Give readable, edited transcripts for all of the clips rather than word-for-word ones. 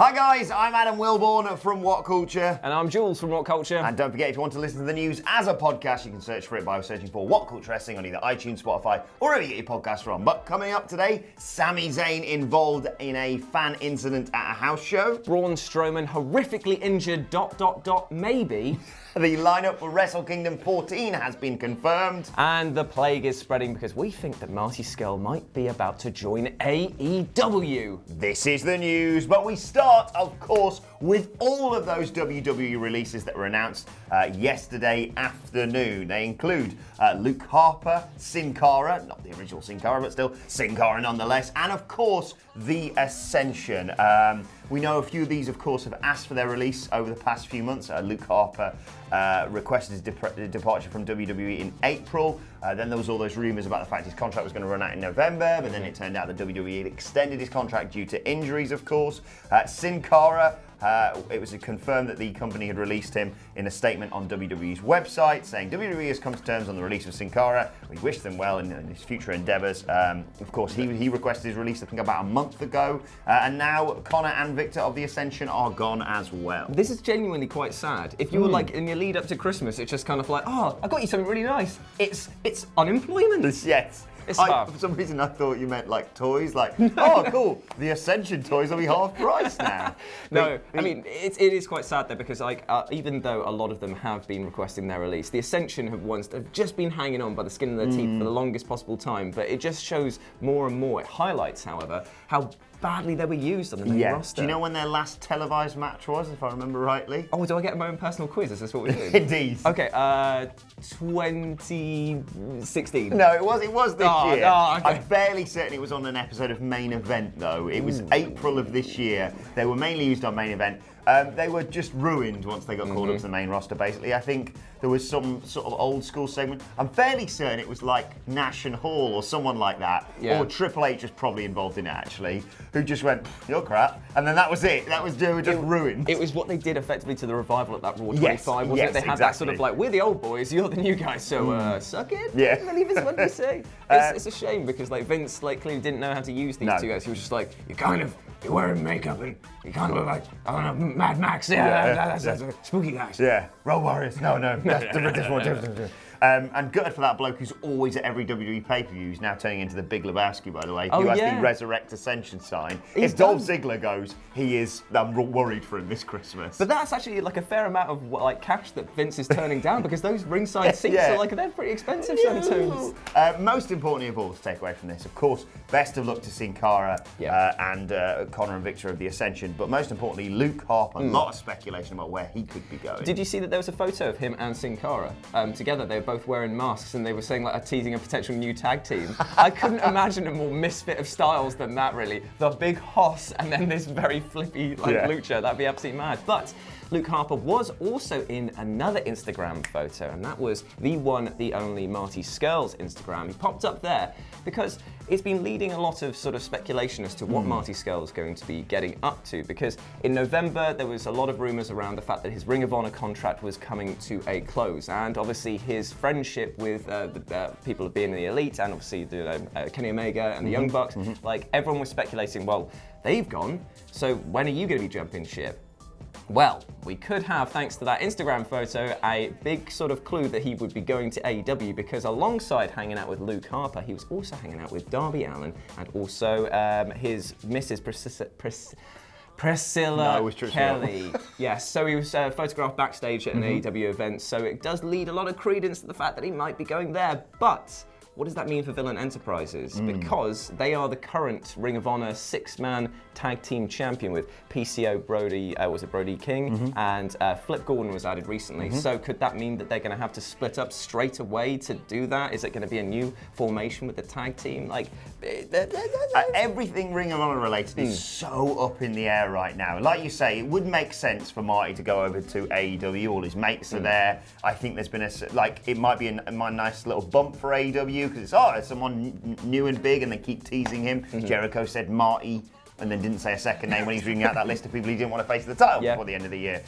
Hi guys, I'm Adam Wilborn from WhatCulture. And I'm Jules from WhatCulture. And don't forget, if you want to listen to the news as a podcast, you can search for it by searching for WhatCulture Wrestling on either iTunes, Spotify, or wherever you get your podcasts from. But coming up today, Sami Zayn involved in a fan incident at a house show. Braun Strowman horrifically injured, ... maybe. The lineup for Wrestle Kingdom 14 has been confirmed. And the plague is spreading because we think that Marty Scurll might be about to join AEW. This is the news, but we start, of course, with all of those WWE releases that were announced yesterday afternoon. They include Luke Harper, Sin Cara, not the original Sin Cara, but still Sin Cara nonetheless, and of course, the Ascension. We know a few of these, of course, have asked for their release over the past few months. Luke Harper requested his departure from WWE in April. Then there was all those rumours about the fact his contract was going to run out in November, but then it turned out that WWE had extended his contract due to injuries, of course. Sin Cara, it was confirmed that the company had released him in a statement on WWE's website saying WWE has come to terms on the release of Sin Cara. We wish them well in his future endeavours. Of course, he requested his release, I think, about a month ago. And now Connor and Victor of the Ascension are gone as well. This is genuinely quite sad. If you were like in your lead up to Christmas, it's just kind of like, oh, I got you something really nice. It's unemployment. Yes. For some reason, I thought you meant like toys. Like, oh, cool, the Ascension toys will be half price now. I mean, it is quite sad though, because like even though a lot of them have been requesting their release, the Ascension have just been hanging on by the skin of their teeth for the longest possible time. But it just shows more and more. It highlights, however, how badly they were used on the main roster. Do you know when their last televised match was, if I remember rightly? Oh, do I get my own personal quiz? Is this what we're doing? Indeed. Okay, 2016. No, it was this year. Oh, okay. I'm fairly certain it was on an episode of Main Event, though. It was April of this year. They were mainly used on Main Event. They were just ruined once they got called up to the main roster, basically. I think there was some sort of old school segment. I'm fairly certain it was like Nash and Hall or someone like that. Yeah. Or Triple H was probably involved in it, actually, who just went, you're crap. And then that was it. They were just ruined. It was what they did effectively to the Revival at that Raw 25, wasn't it? They had that sort of like, we're the old boys, you're the new guys, so suck it. Yeah. Believe it's what we say. It's a shame because like Vince like clearly didn't know how to use these two guys. He was just like, you're wearing makeup and you kind of look like, I don't know, Mad Max. That's spooky guys. Yeah. Road Warriors. No. That's the British one. And gutted for that bloke who's always at every WWE pay-per-view, who's now turning into the Big Lebowski, by the way, who has the Resurrect Ascension sign. If Dolph Ziggler goes, I'm worried for him this Christmas. But that's actually like a fair amount of like cash that Vince is turning down because those ringside seats are like, they're pretty expensive sometimes. Most importantly of all to take away from this, of course, best of luck to Sin Cara and Connor and Victor of the Ascension, but most importantly, Luke Harper. A lot of speculation about where he could be going. Did you see that there was a photo of him and Sin Cara together? They were both wearing masks and they were saying like teasing a potential new tag team. I couldn't imagine a more misfit of styles than that, really. The big hoss and then this very flippy lucha. That'd be absolutely mad. But Luke Harper was also in another Instagram photo, and that was the one, the only Marty Scurll's Instagram. He popped up there because it's been leading a lot of sort of speculation as to what Marty Scurll is going to be getting up to, because in November there was a lot of rumours around the fact that his Ring of Honor contract was coming to a close, and obviously his friendship with the people of being in the Elite, and obviously Kenny Omega and the Young Bucks, like everyone was speculating, well, they've gone, so when are you going to be jumping ship? Well, we could have, thanks to that Instagram photo, a big sort of clue that he would be going to AEW, because alongside hanging out with Luke Harper, he was also hanging out with Darby Allin and also his Mrs. Priscilla Kelly. Yes, so he was photographed backstage at an AEW event, so it does lead a lot of credence to the fact that he might be going there, but what does that mean for Villain Enterprises? Because they are the current Ring of Honor 6-man tag team champion with PCO Brody, Brody King, and Flip Gordon was added recently. So could that mean that they're going to have to split up straight away to do that? Is it going to be a new formation with the tag team? Like everything Ring of Honor related is so up in the air right now. Like you say, it would make sense for Marty to go over to AEW. All his mates are there. I think there's been it might be a nice little bump for AEW because it's someone new and big, and they keep teasing him. Jericho said Marty, and then didn't say a second name when he was reading out that list of people he didn't want to face the title before the end of the year.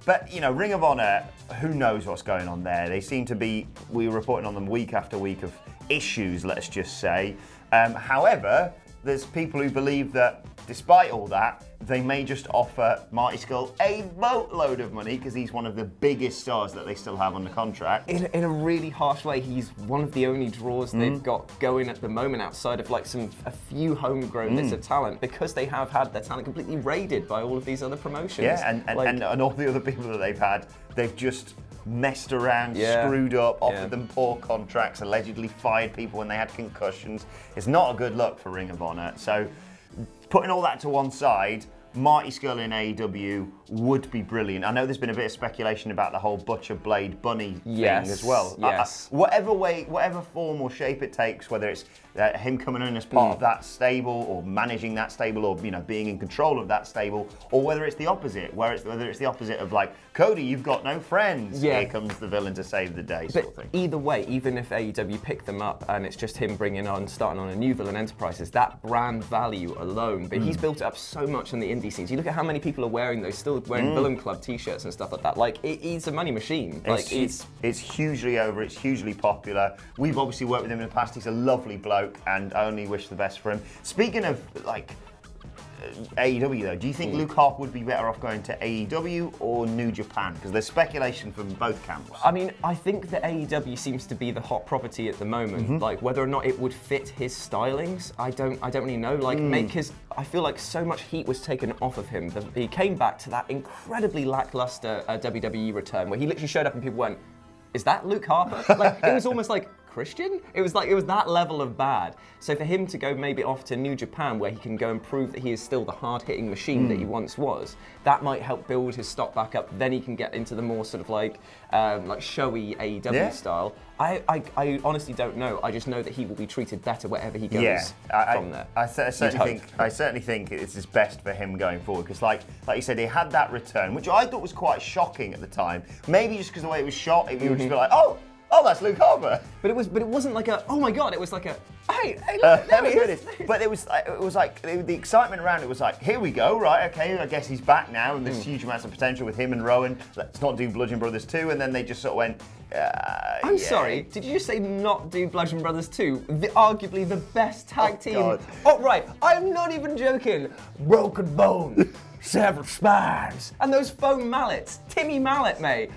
But, Ring of Honor, who knows what's going on there? They seem to be, we're reporting on them week after week of issues, let's just say. However, there's people who believe that despite all that, they may just offer Marty Scurll a boatload of money because he's one of the biggest stars that they still have on the contract. In a really harsh way, he's one of the only draws they've got going at the moment outside of like a few homegrown bits of talent, because they have had their talent completely raided by all of these other promotions. Yeah, and all the other people that they've had, they've just messed around, screwed up, offered them poor contracts, allegedly fired people when they had concussions. It's not a good look for Ring of Honor. So putting all that to one side, Marty Scurll in AEW would be brilliant. I know there's been a bit of speculation about the whole Butcher Blade Bunny thing as well. Yes. Whatever form or shape it takes, whether it's him coming in as part of that stable, or managing that stable, or being in control of that stable, or whether it's the opposite, whether it's the opposite of like, Cody, you've got no friends. Here comes the villain to save the day, sort of thing. Either way, even if AEW pick them up and it's just him starting on a new villain enterprises, that brand value alone, but he's built it up so much on the indie scenes. You look at how many people are wearing those, still wearing Villain Club t-shirts and stuff like that. Like, he's a money machine. It's hugely over, it's hugely popular. We've obviously worked with him in the past. He's a lovely bloke, and I only wish the best for him. Speaking of, like, AEW though, do you think Luke Harper would be better off going to AEW or New Japan? Because there's speculation from both camps. I mean, I think that AEW seems to be the hot property at the moment. Like, whether or not it would fit his stylings, I don't really know. Like, because I feel like so much heat was taken off of him. He came back to that incredibly lackluster WWE return, where he literally showed up and people went, "Is that Luke Harper?" Like, it was almost like, Christian? It was that level of bad. So for him to go maybe off to New Japan, where he can go and prove that he is still the hard-hitting machine that he once was, that might help build his stock back up. Then he can get into the more sort of like showy AEW style. I honestly don't know. I just know that he will be treated better wherever he goes from there. I certainly think it's his best for him going forward, because like you said, he had that return, which I thought was quite shocking at the time. Maybe just because the way it was shot, you would just be like, oh, that's Luke Harper. But it wasn't like a, oh my god, it was like a, hey, look, there he is. But it was like the excitement around it was like, here we go, right, okay, I guess he's back now, and there's huge amounts of potential with him and Rowan. Let's not do Bludgeon Brothers 2, and then they just sort of went, I'm sorry, did you just say not do Bludgeon Brothers 2? Arguably the best tag team. God. Oh, right, I'm not even joking. Broken Bone, Severed Spines, and those foam mallets. Timmy Mallet, mate.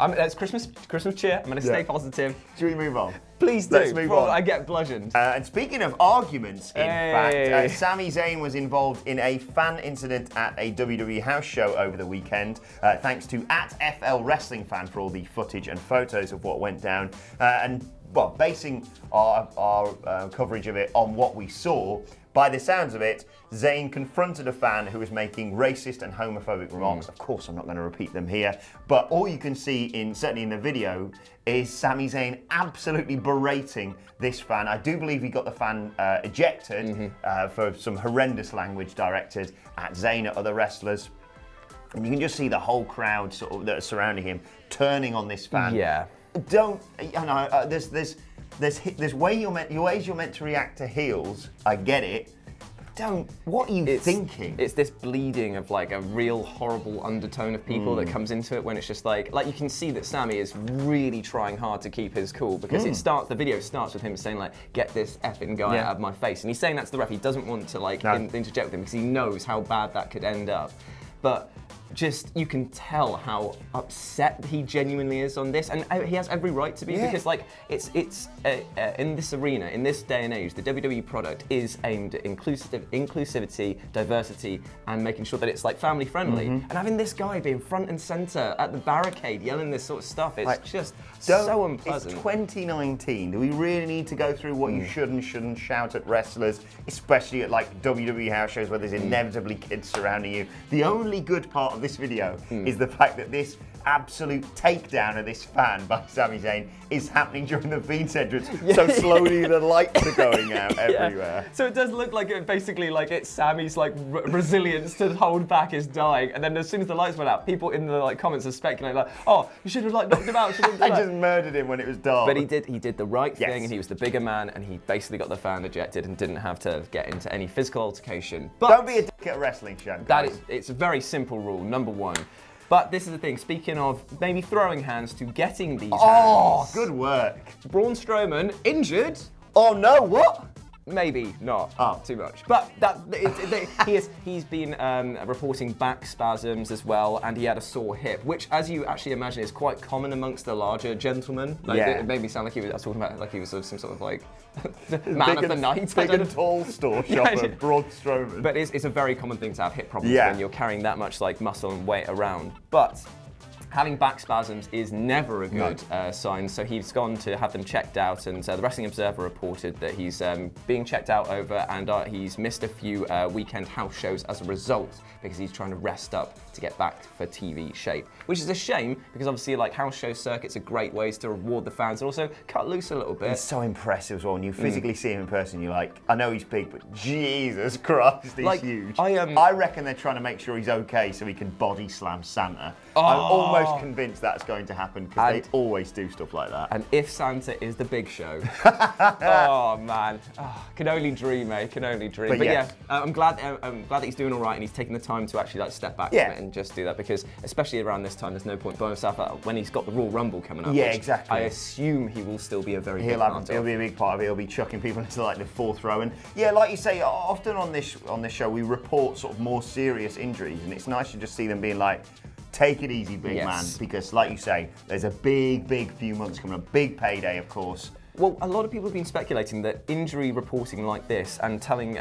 It's Christmas cheer. I'm going to stay positive. Should we move on? Please do. Let's move on. I get bludgeoned. And speaking of arguments, in fact, Sami Zayn was involved in a fan incident at a WWE house show over the weekend. Thanks to @FL Wrestling Fan for all the footage and photos of what went down. Basing our coverage of it on what we saw, by the sounds of it, Zayn confronted a fan who was making racist and homophobic remarks. Of course, I'm not going to repeat them here, but all you can see, certainly in the video, is Sami Zayn absolutely berating this fan. I do believe he got the fan ejected for some horrendous language directed at Zayn at other wrestlers. And you can just see the whole crowd sort of that are surrounding him turning on this fan. Yeah. There's ways you're meant to react to heels. I get it. What are you thinking? It's this bleeding of like a real horrible undertone of people that comes into it when it's just like you can see that Sami is really trying hard to keep his cool, because the video starts with him saying like, get this effing guy out of my face. And he's saying that to the ref. He doesn't want to interject with him because he knows how bad that could end up. But just, you can tell how upset he genuinely is on this, and he has every right to be, because like it's in this arena, in this day and age, the WWE product is aimed at inclusivity, diversity, and making sure that it's like family friendly. And having this guy being front and center at the barricade yelling this sort of stuff, it's just so unpleasant. It's 2019. Do we really need to go through what you should and shouldn't shout at wrestlers, especially at like WWE house shows where there's inevitably kids surrounding you? The only good part of this video is the fact that this absolute takedown of this fan by Sami Zayn is happening during the Fiend's entrance. So slowly the lights are going out everywhere. So it does look like it's Sami's like resilience to hold back is dying, and then as soon as the lights went out, people in the like comments are speculating like, oh, you should have like knocked him out. I just murdered him when it was dark. But he did the right thing, and he was the bigger man, and he basically got the fan ejected and didn't have to get into any physical altercation. But don't be a dick at a wrestling show, guys. It's a very simple rule, number one. But this is the thing, speaking of maybe throwing hands to getting these hands. Oh, good work. Braun Strowman, injured. Oh no, what? Maybe not too much, but he's been reporting back spasms as well, and he had a sore hip, which, as you actually imagine, is quite common amongst the larger gentlemen. Like, it made me sound like I was talking about like he was some sort of like man of the night. Big and tall store shopper, Braun Strowman. But it's a very common thing to have hip problems when you're carrying that much like muscle and weight around. But having back spasms is never a good sign, so he's gone to have them checked out, and the Wrestling Observer reported that he's being checked out over, and he's missed a few weekend house shows as a result, because he's trying to rest up to get back for TV shape, which is a shame, because obviously like house show circuits are great ways to reward the fans and also cut loose a little bit. It's so impressive as well. When you physically see him in person, you're like, I know he's big, but Jesus Christ, he's huge. I reckon they're trying to make sure he's okay so he can body slam Santa. I'm almost convinced that's going to happen, because they always do stuff like that. And if Santa is the big show, oh man, can only dream, Can only dream. But yeah, I'm glad that he's doing all right, and he's taking the time to actually like step back from it and just do that, because especially around this time, there's no point blowing himself out when he's got the Royal Rumble coming up. Yeah, exactly. I assume he will still be a very big part of. He'll be a big part of it. He'll be chucking people into like the fourth row, and like you say, often on this show we report sort of more serious injuries, and it's nice to just see them being like, take it easy, big man, because like you say, there's a big few months coming up, big payday, of course. Well, a lot of people have been speculating that injury reporting like this and telling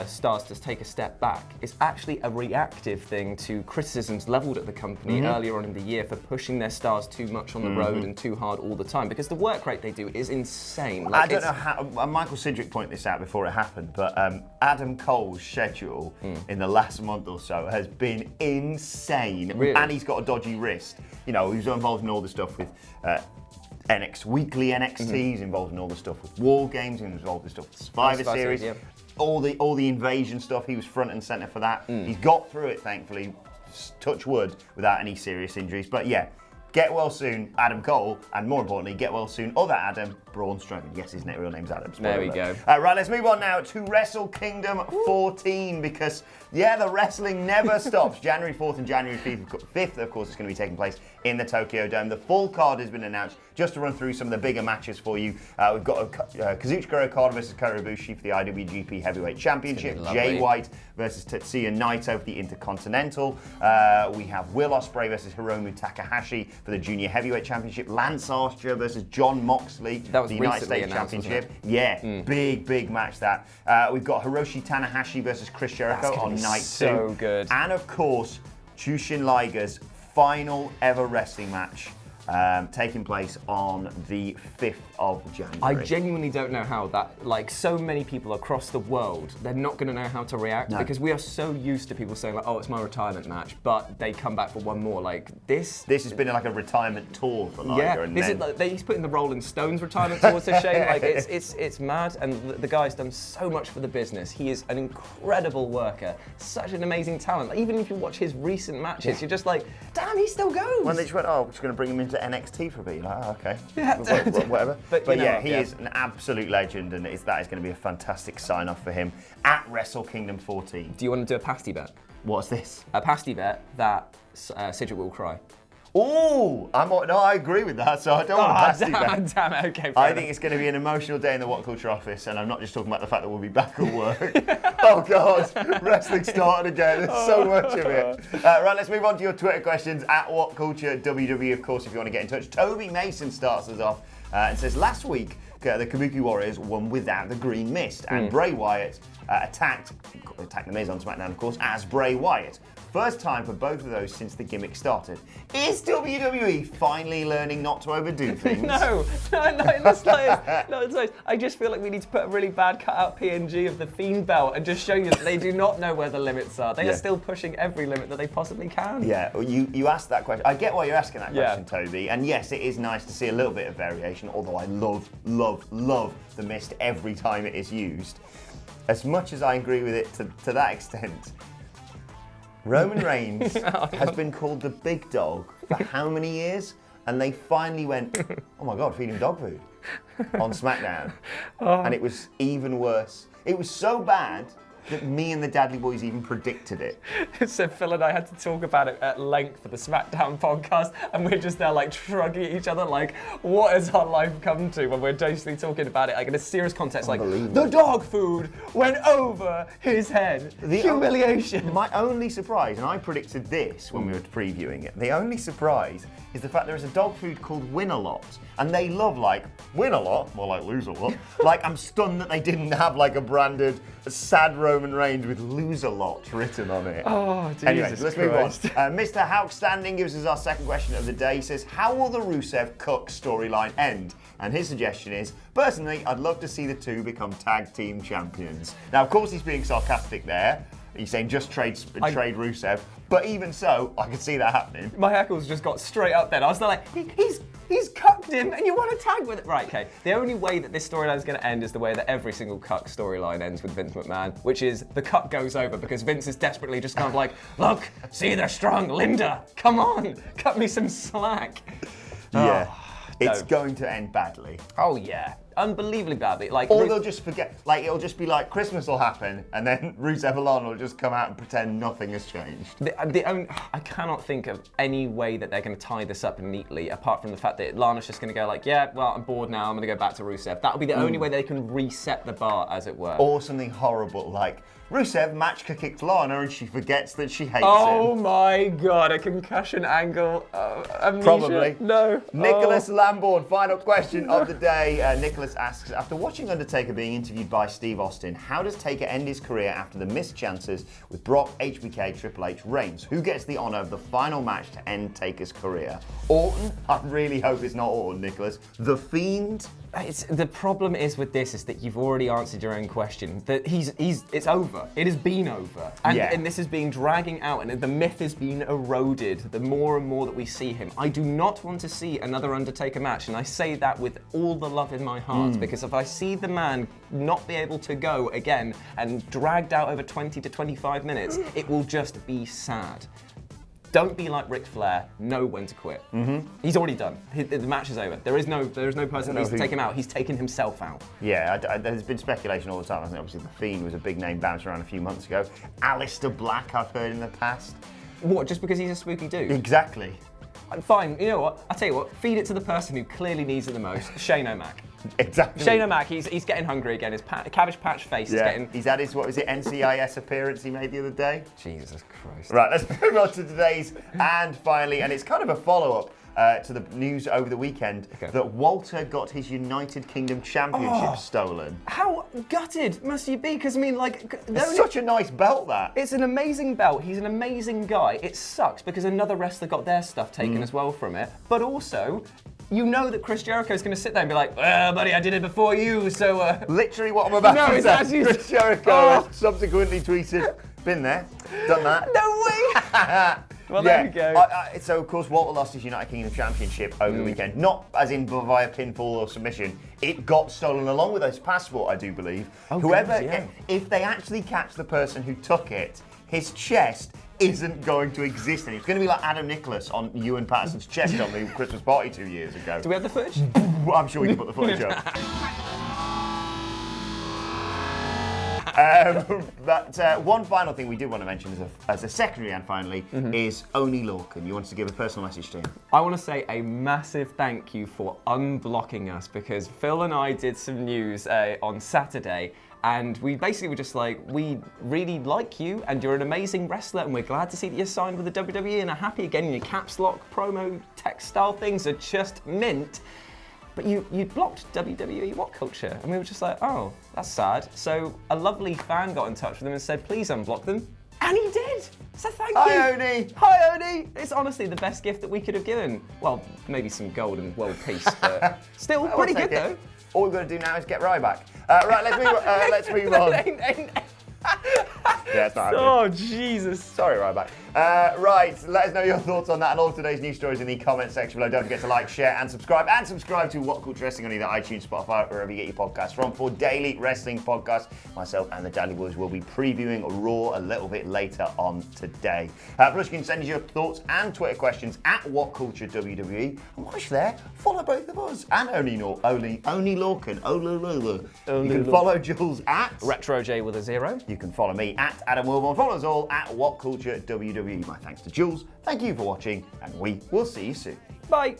stars to take a step back is actually a reactive thing to criticisms levelled at the company earlier on in the year for pushing their stars too much on the road and too hard all the time, because the work rate they do is insane. Like, I don't know how, Michael Sidgwick pointed this out before it happened, but Adam Cole's schedule in the last month or so has been insane. Really? And he's got a dodgy wrist. You know, he's involved in all the stuff with weekly NXT, he's involved in all the stuff with War Games, he's involved in stuff with Survivor Series, all the invasion stuff, he was front and centre for that. He's got through it, thankfully, touch wood, without any serious injuries. But yeah, get well soon, Adam Cole, and more importantly, get well soon, other Adam, Braun Strowman. Yes, his real name's Adam. There we go. Right, let's move on now to Wrestle Kingdom 14, because the wrestling never stops. January 4th and January 5th, of course, it's going to be taking place in the Tokyo Dome. The full card has been announced. Just to run through some of the bigger matches for you, we've got Kazuchika Okada versus Kota Ibushi for the IWGP Heavyweight Championship. Jay White versus Tetsuya Naito for the Intercontinental. We have Will Ospreay versus Hiromu Takahashi for the Junior Heavyweight Championship. Lance Archer versus John Moxley for the United States Championship. Big match that. We've got Hiroshi Tanahashi versus Chris Jericho on night 2. So good. And of course, Jushin Liger's final ever wrestling match, taking place on the 5th of January. I genuinely don't know how that, like, so many people across the world, they're not going to know how to react, because we are so used to people saying like, oh, it's my retirement match, but they come back for one more. Like this has been like a retirement tour for Liger. Yeah, this is like, he's putting the Rolling Stones retirement tour to shame. Like it's mad, and the guy's done so much for the business. He is an incredible worker, such an amazing talent. Like, even if you watch his recent matches, you're just like, damn, he still goes. When they just went, oh, we're just going to bring him into NXT for a bit. You're like, oh, okay, whatever. But yeah, he is an absolute legend, and that is going to be a fantastic sign-off for him at Wrestle Kingdom 14. Do you want to do a pasty bet? What's this? A pasty bet that Sidgwick will cry. Oh, I agree with that, so I don't want to pasty bet. Damn it, okay. I think it's going to be an emotional day in the WhatCulture office, and I'm not just talking about the fact that we'll be back at work. Oh God, wrestling started again. There's so much of it. Right, let's move on to your Twitter questions at WhatCulture WWE. Of course, if you want to get in touch, Toby Mason starts us off and says, last week the Kabuki Warriors won without the Green Mist, and Bray Wyatt attacked the Miz on SmackDown, of course, as Bray Wyatt. First time for both of those since the gimmick started. Is WWE finally learning not to overdo things? No, in the slightest. I just feel like we need to put a really bad cut-out PNG of the Fiend belt and just show you that they do not know where the limits are. They are still pushing every limit that they possibly can. Yeah, well, you asked that question. I get why you're asking that question, Toby. And yes, it is nice to see a little bit of variation, although I love the Mist every time it is used. As much as I agree with it to that extent, Roman Reigns has been called the big dog for how many years? And they finally went, oh my God, feed him dog food on SmackDown. And it was even worse. It was so bad that me and the Dadley Boys even predicted it. So Phil and I had to talk about it at length for the SmackDown podcast, and we're just there like shrugging at each other like, what has our life come to when we're basically talking about it like in a serious context, like the dog food went over his head. The humiliation. My only surprise, and I predicted this when we were previewing it, the only surprise is the fact there is a dog food called Win-A-Lot, and they love like win a lot, more like lose a lot. Like, I'm stunned that they didn't have like a branded sad Roman Reigns with lose a lot written on it. Oh, Jesus Anyway, let's Christ. move on. Mr. Outstanding gives us our second question of the day. He says, how will the Rousseff Cook storyline end? And his suggestion is, personally, I'd love to see the two become tag team champions. Now, of course, he's being sarcastic there. He's saying just trade Rusev, but even so, I could see that happening. My hackles just got straight up then. I was like, he's cucked him and you want to tag with it? Right, okay. The only way that this storyline is going to end is the way that every single cuck storyline ends with Vince McMahon, which is the cuck goes over because Vince is desperately just kind of like, look, see they're strong, Linda, come on, cut me some slack. Yeah, it's going to end badly. Oh yeah. Unbelievably badly. Like, or they'll just forget, like it'll just be like Christmas will happen and then Rusev Alon will just come out and pretend nothing has changed. I cannot think of any way that they're going to tie this up neatly apart from the fact that Lana's just going to go like, yeah, well, I'm bored now, I'm going to go back to Rusev. That'll be the only way they can reset the bar, as it were. Or something horrible like Rusev matchka kicked Lana and she forgets that she hates him. Oh my God, a concussion angle. Amnesia? Probably. No. Nicholas Lambourne, final question of the day. Nicholas asks, after watching Undertaker being interviewed by Steve Austin, how does Taker end his career after the missed chances with Brock, HBK, Triple H, Reigns? Who gets the honour of the final match to end Taker's career? Orton? I really hope it's not Orton, Nicholas. The Fiend? The problem is with this is that you've already answered your own question. That it's over. It has been over. And this is being dragging out and the myth is being eroded the more and more that we see him. I do not want to see another Undertaker match, and I say that with all the love in my heart, because if I see the man not be able to go again and dragged out over 20 to 25 minutes, it will just be sad. Don't be like Ric Flair. Know when to quit. He's already done. The match is over. There is no person that needs to take him out. He's taken himself out. Yeah, there's been speculation all the time. I think obviously The Fiend was a big name bouncing around a few months ago. Aleister Black, I've heard in the past. What, just because he's a spooky dude? Exactly. Fine, you know what? I'll tell you what, feed it to the person who clearly needs it the most, Shane O'Mac. Exactly. Shane O'Mac, he's getting hungry again. His Cabbage Patch face is getting... He's had his, what was it, NCIS appearance he made the other day? Jesus Christ. Right, let's move on to today's and finally, and it's kind of a follow-up to the news over the weekend that Walter got his United Kingdom Championship stolen. How gutted must you be? Because, I mean, like... It's such a nice belt, that. It's an amazing belt. He's an amazing guy. It sucks because another wrestler got their stuff taken as well from it. But also... You know that Chris Jericho's going to sit there and be like, well, buddy, I did it before you, so... Literally what I'm about to say. Chris Jericho subsequently tweeted, been there, done that. No way! Well, there you go. So, of course, Walter lost his United Kingdom Championship over the weekend. Not as in via pinfall or submission. It got stolen along with his passport, I do believe. Oh, Whoever, God, yeah. if they actually catch the person who took it, his chest isn't going to exist anymore. It's going to be like Adam Nicholas on Ewan Patterson's chest on the Christmas party 2 years ago. Do we have the footage? I'm sure we can put the footage up. But one final thing we did want to mention as a secondary and finally is Oni Lorcan. You wanted to give a personal message to him? I want to say a massive thank you for unblocking us because Phil and I did some news on Saturday and we basically were just like, we really like you and you're an amazing wrestler and we're glad to see that you're signed with the WWE and are happy again in your caps lock promo text style things are just mint. But you blocked WWE WhatCulture, and we were just like, oh, that's sad. So a lovely fan got in touch with them and said, please unblock them. And he did! So thank you! Hi, Oni! Hi, Oni! It's honestly the best gift that we could have given. Well, maybe some gold and world peace, but still pretty good though. All we've got to do now is get Ryback. Right, let's move on. Yeah, it's not happening. Oh, Jesus. Sorry, Ryback. Right, let us know your thoughts on that and all of today's news stories in the comment section below. Don't forget to like, share, and subscribe. And subscribe to WhatCulture Wrestling on either iTunes, Spotify, or wherever you get your podcasts from for daily wrestling podcasts. Myself and the Dudley Boys will be previewing Raw a little bit later on today. Plus, you can send us your thoughts and Twitter questions at WhatCulture WWE. And while you're there, follow both of us and Oni Lorcan. You can follow Jules at RetroJ with a 0. You can follow me at Adam Wilborn. Follow us all at WhatCulture WWE. My thanks to Jules. Thank you for watching, and we will see you soon. Bye.